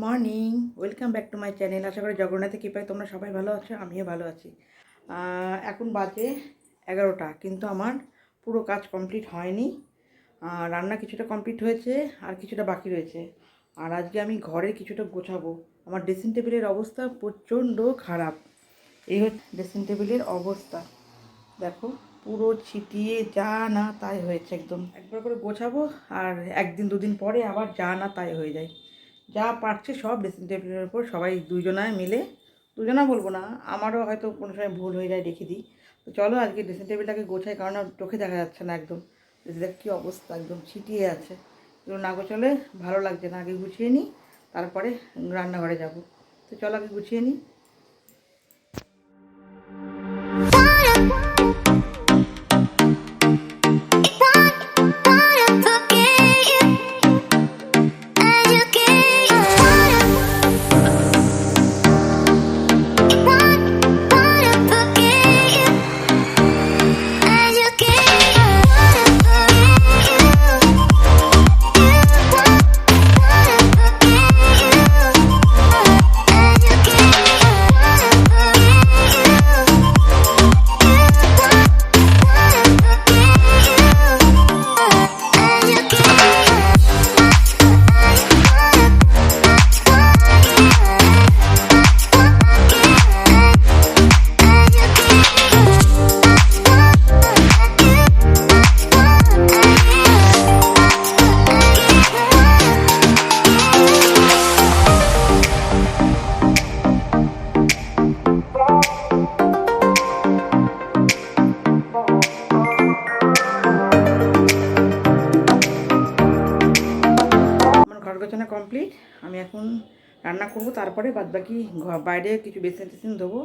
Morning, welcome back to my channel. আশা করি জগন্নাথের কৃপায় তোমরা সবাই ভালো আছো, আমিও ভালো আছি। এখন বাজে 11টা, কিন্তু আমার পুরো কাজ কমপ্লিট হয়নি। রান্না কিছুটা কমপ্লিট হয়েছে আর কিছুটা বাকি রয়েছে। আর আজকে আমি ঘরে কিছুটা গোছাবো। আমার ড্রেসিং টেবিলের অবস্থা প্রচণ্ড খারাপ। এই হচ্ছে ড্রেসিং টেবিলের অবস্থা, দেখো পুরো ছিটিয়ে যা না তাই হয়েছে। একবার করে গোছাবো আর একদিন দুদিন পরে আবার যা না তাই হয়ে যায়। যা পারছে সব ড্রেসিং টেবিলের উপর সবাই দুজনায় মিলে, দুজনা বলবো না, আমারও হয়তো কোনো সময় ভুল হয়ে যায়, রেখে দিই। তো চলো আজকে ড্রেসিং টেবিলটাকে গোছাই, কারণ চোখে দেখা যাচ্ছে না একদম। দেখ কী অবস্থা, একদম ছিটিয়ে আছে। এগুলো না গোছালে ভালো লাগছে না। আগে গুছিয়ে নিই, তারপরে রান্নাঘরে যাব। তো চলো আগে গুছিয়ে নিই। গোছানো কমপ্লিট। আমি এখন রান্না করব, তারপরে বাদবাকি বাইরে কিছু বেসিন টেসিন দেবো,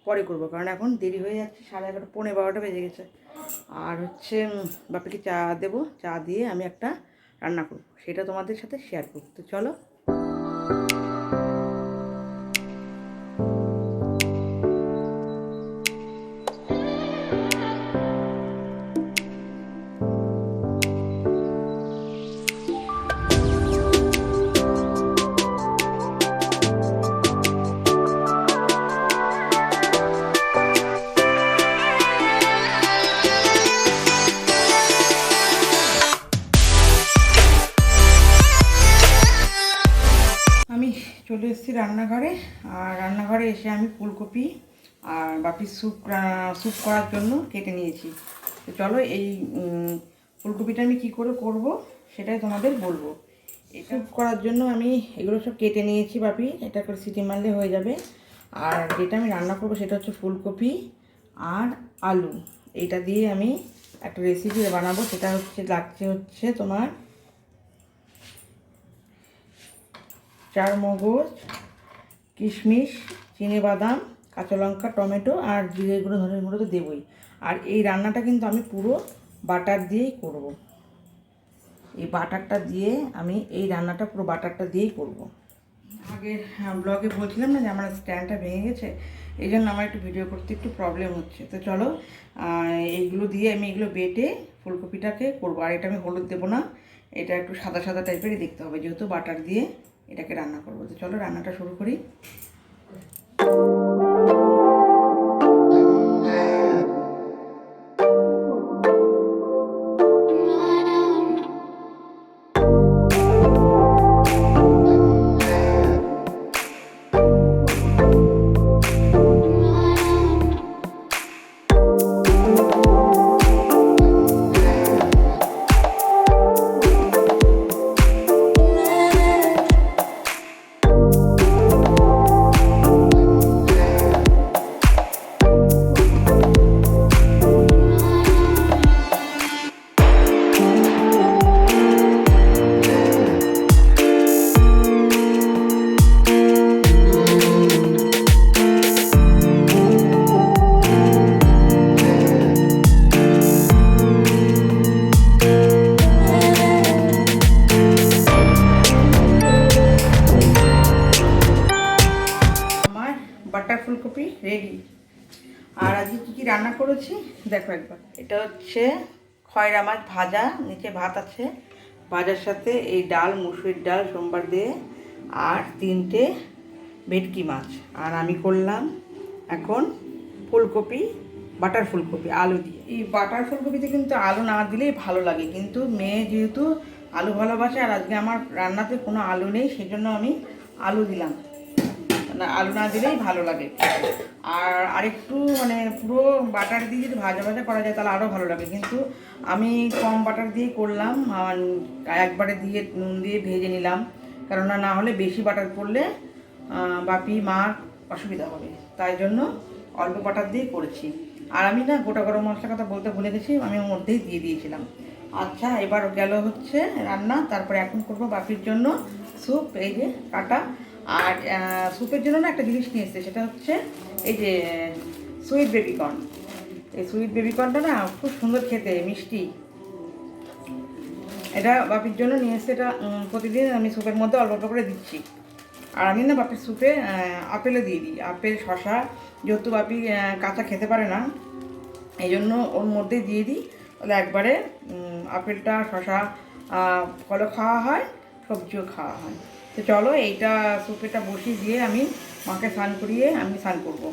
পরে করব, কারণ এখন দেরি হয়ে যাচ্ছে। 11:30 পৌনে 12টা বেজে গেছে। আর হচ্ছে বাপিকে চা দেবো, চা দিয়ে আমি একটা রান্না করব, সেটা তোমাদের সাথে শেয়ার করব। তো চলো। চলে এসেছি রান্নাঘরে। আর রান্নাঘরে এসে আমি ফুলকপি আর বাপির স্যুপ করার জন্য কেটে নিয়েছি। তো চলো এই ফুলকপিটা আমি কি করে করব সেটাই তোমাদের বলবো। এই স্যুপ করার জন্য আমি এগুলো সব কেটে নিয়েছি। বাপি এটা করে সিটি মারলে হয়ে যাবে। আর যেটা আমি রান্না করব সেটা হচ্ছে ফুলকপি আর আলু। এটা দিয়ে আমি একটা রেসিপি বানাবো। সেটা লাগছে তোমার চারমগজ, কিশমিশ, চিনেবাদাম, কাঁচা লঙ্কা, টমেটো আর জিরে গুঁড়ো, ধনের গুঁড়ো তো দেবই। আর এই রান্নাটা কিন্তু আমি পুরো বাটার দিয়েই করব। এই বাটারটা দিয়ে আমি এই রান্নাটা পুরো বাটারটা দিয়েই করব। আগের ব্লগে বলছিলাম না যে আমার স্ট্যান্ডটা ভেঙে গেছে, এই জন্য আমার একটু ভিডিও করতে একটু প্রবলেম হচ্ছে। তো চলো এইগুলো দিয়ে আমি এগুলো বেটে ফুলকপিটাকে করবো। আর এটা আমি হলুদ দেবো না, এটা একটু সাদা সাদা টাইপেরই দেখতে হবে, যেহেতু বাটার দিয়ে এটাকে রান্না করবো। তো চলো রান্নাটা শুরু করি। বাটার ফুলকপি রেডি। আর আজকে কী কী রান্না করেছি দেখো একবার। এটা হচ্ছে খয়রা মাছ ভাজা, নিচে ভাত আছে, ভাজার সাথে এই ডাল, মুসুরির ডাল সোমবার দিয়ে আর 3টে ভেটকি মাছ। আর আমি করলাম এখন ফুলকপি, বাটার ফুলকপি আলু দিয়ে। এই বাটার ফুলকপিতে কিন্তু আলু না দিলেই ভালো লাগে, কিন্তু মেয়ে যেহেতু আলু ভালোবাসে আর আজকে আমার রান্নাতে কোনো আলু নেই, সেজন্য আমি আলু দিলাম না, আলু না দিলেই ভালো লাগে। আর আরেকটু মানে পুরো বাটার দিয়ে যদি ভাজা ভাজা করা যায় তাহলে আরও ভালো লাগে, কিন্তু আমি কম বাটার দিয়ে করলাম, একবারে দিয়ে নুন দিয়ে ভেজে নিলাম, কেননা না হলে বেশি বাটার পড়লে বাপি মার অসুবিধা হবে, তাই জন্য অল্প বাটার দিয়ে করেছি। আর আমি না গোটা গরম মশলার কথা বলতে ভুলে গেছি, আমি ওর মধ্যেই দিয়ে দিয়েছিলাম। আচ্ছা, এবার গেল হচ্ছে রান্না। তারপরে এখন করবো বাপির জন্য স্যুপ, এই যে কাটা। আর স্যুপের জন্য না একটা জিনিস নিয়ে এসেছে, সেটা হচ্ছে এই যে সুইট বেবিকর্ন। এই সুইট বেবিকর্নটা না খুব সুন্দর খেতে, মিষ্টি। এটা বাপির জন্য নিয়ে এসে, এটা প্রতিদিন আমি স্যুপের মধ্যে অল্প অল্প করে দিচ্ছি। আর আমি না বাপির স্যুপে আপেলও দিয়ে দিই, আপেল শশা, যেহেতু বাপি কাঁচা খেতে পারে না, এই জন্য ওর মধ্যেই দিয়ে দিই, তাহলে একবারে আপেলটা শশা ফলও খাওয়া হয়, সবজিও খাওয়া হয়। তো চলো এইটা স্যুপেটা বসিয়ে দিয়ে আমি মাকে স্নান করিয়ে আমি স্নান করবো,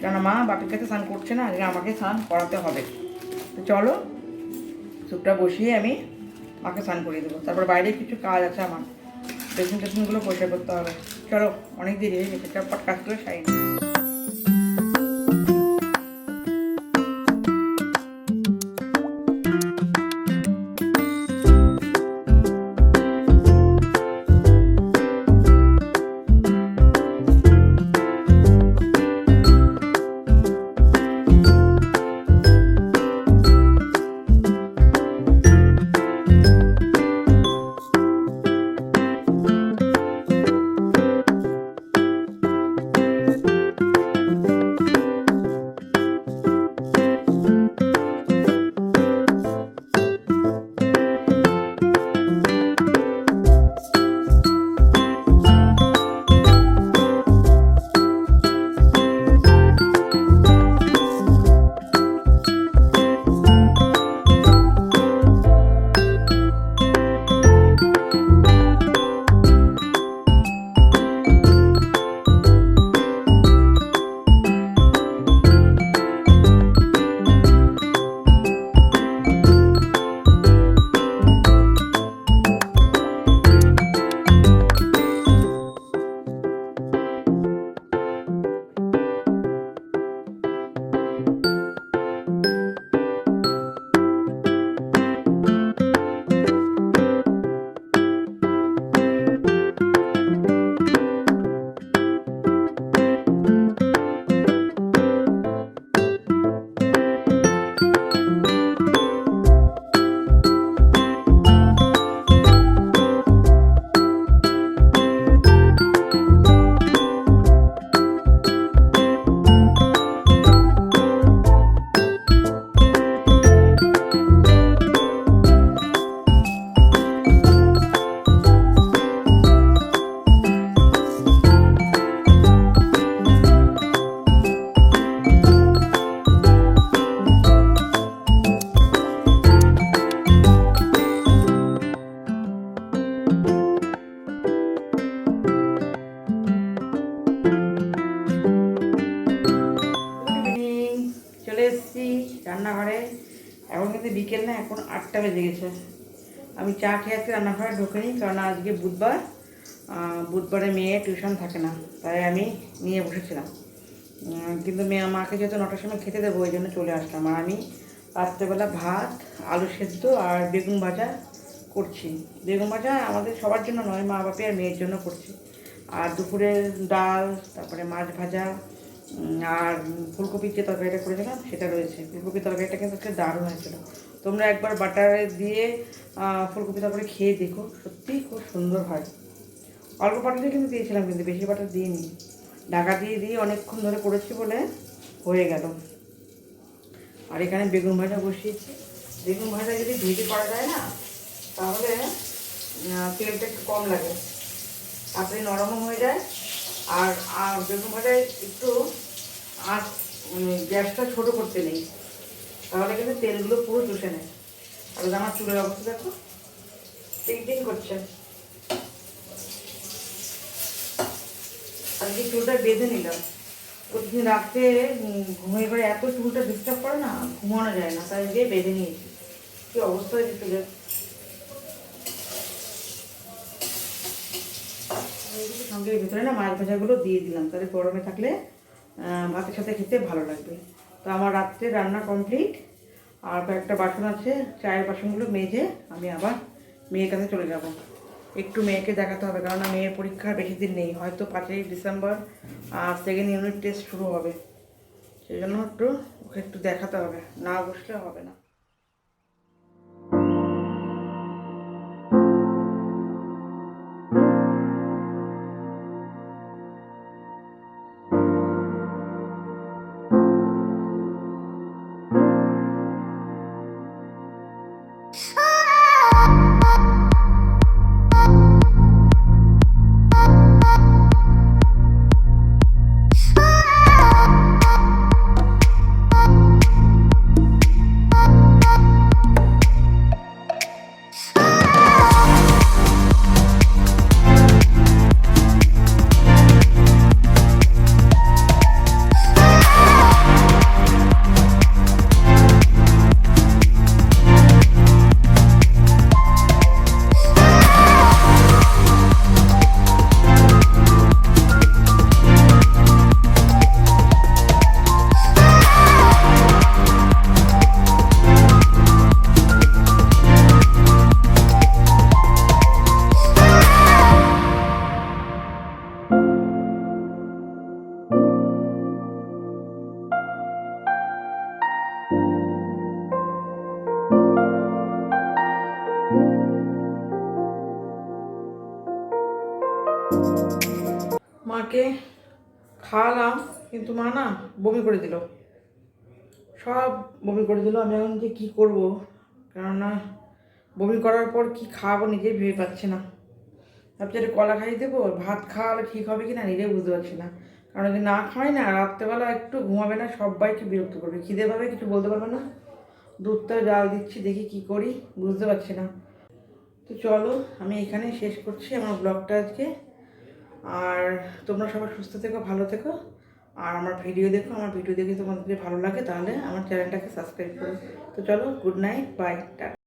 কেন মা বাপির কাছে স্নান করছে না, আজকে আমাকে স্নান করাতে হবে। তো চলো স্যুপটা বসিয়ে আমি মাকে স্নান করিয়ে দেবো, তারপর বাইরে কিছু কাজ আছে আমার, বেসিন টেসিনগুলো পরিষ্কার করতে হবে। চলো, অনেক দেরি হয়ে গেছে, চটপট কাজগুলো সারি না। রান্নাঘরে। এখন কিন্তু বিকেল না, এখন 8টা বেজে গেছে। আমি চা খেয়ে আজকে রান্নাঘরে ঢোকেনি, কারণ আজকে বুধবার, বুধবারে মেয়ে টিউশন থাকে না, তাই আমি নিয়ে বসেছিলাম। কিন্তু মাকে যেহেতু 9টার সময় খেতে দেবো, ওই জন্য চলে আসলাম। আর আমি রাত্রেবেলা ভাত, আলু সেদ্ধ আর বেগুন ভাজা করছি। বেগুন ভাজা আমাদের সবার জন্য নয়, মা বাপি আর মেয়ের জন্য করছি। আর দুপুরে ডাল, তারপরে মাছ ভাজা, আর ফুলকপির যে তরকারিটা করেছিলাম সেটা রয়েছে। ফুলকপির তরকারিটা কিন্তু আজকে দারুণ হয়েছিল। তোমরা একবার বাটারে দিয়ে ফুলকপি তরকারি খেয়ে দেখো, সত্যিই খুব সুন্দর হয়। অল্প বাটারে কিন্তু দিয়েছিলাম, কিন্তু বেশি বাটার দিইনি, ঢাকা দিয়ে অনেকক্ষণ ধরে করেছি বলে হয়ে গেল। আর এখানে বেগুন ভাজা বসিয়েছি। বেগুন ভাজা যদি ভেজে করা যায় না, তাহলে তেলটা একটু কম লাগে, তাড়াতাড়ি নরমও হয়ে যায়। আর বেগুন ভাজায় একটু গ্যাসটা ছোটো করতে নেই, তাহলে কিন্তু তেলগুলো পুরো চুষে নেয়। আর আমার চুলের অবস্থা দেখো, টিং টিং করছে। আজকে চুলটা বেঁধে নিলাম। প্রতিদিন রাত্রে ঘুমিয়ে পরে এত চুলটা ডিস্টার্ব করে না, ঘুমানো যায় না, তাই গিয়ে বেঁধে নিয়েছি। কী অবস্থা হয়েছে চুলের। সঙ্গে ভিতরে না মাছ ভাজাগুলো দিয়ে দিলাম, তাহলে গরমে থাকলে ভাতের সাথে খেতে ভালো লাগবে। তো আমার রাত্রে রান্না কমপ্লিট। আর কয়েকটা বাসন আছে, চায়ের বাসনগুলো মেজে আমি আবার মেয়ের কাছে চলে যাব। একটু মেয়েকে দেখাতে হবে, কেননা মেয়ের পরীক্ষা বেশি দিন নেই, হয়তো 5ই ডিসেম্বর সেকেন্ড ইউনিট টেস্ট শুরু হবে। সেই জন্য ওকে একটু দেখাতে হবে, না বসলে হবে না। মাকে খাওয়ালাম, কিন্তু মা না বমি করে দিল, সব বমি করে দিল। আমি এখন যে কী করবো, কেননা বমি করার পর কি খাওয়াবো নিজে ভেবে পাচ্ছি না। ভাবছি একটা কলা খাইয়ে দেবো, ভাত খাওয়ালে ঠিক হবে কি না নিজেই বুঝতে পারছি না। কারণ যদি না খাওয়াই না, রাত্রেবেলা একটু ঘুমাবে না, সবাইকে বিরক্ত করবে, খিদে পাবে, কিছু বলতে পারবে না। দুধটা জাল দিচ্ছি, দেখি কি করি, বুঝতে পারছি না। তো চলো আমি এখানে শেষ করছি আমার ব্লগটা আজকে। আর তোমরা সবাই সুস্থ থেকো, ভালো থেকো, আর আমার ভিডিও দেখো। আমার ভিডিও দেখে তোমাদের যদি ভালো লাগে তাহলে আমার চ্যানেলটাকে সাবস্ক্রাইব করো। তো চলো, গুড নাইট, বাই, টাটা।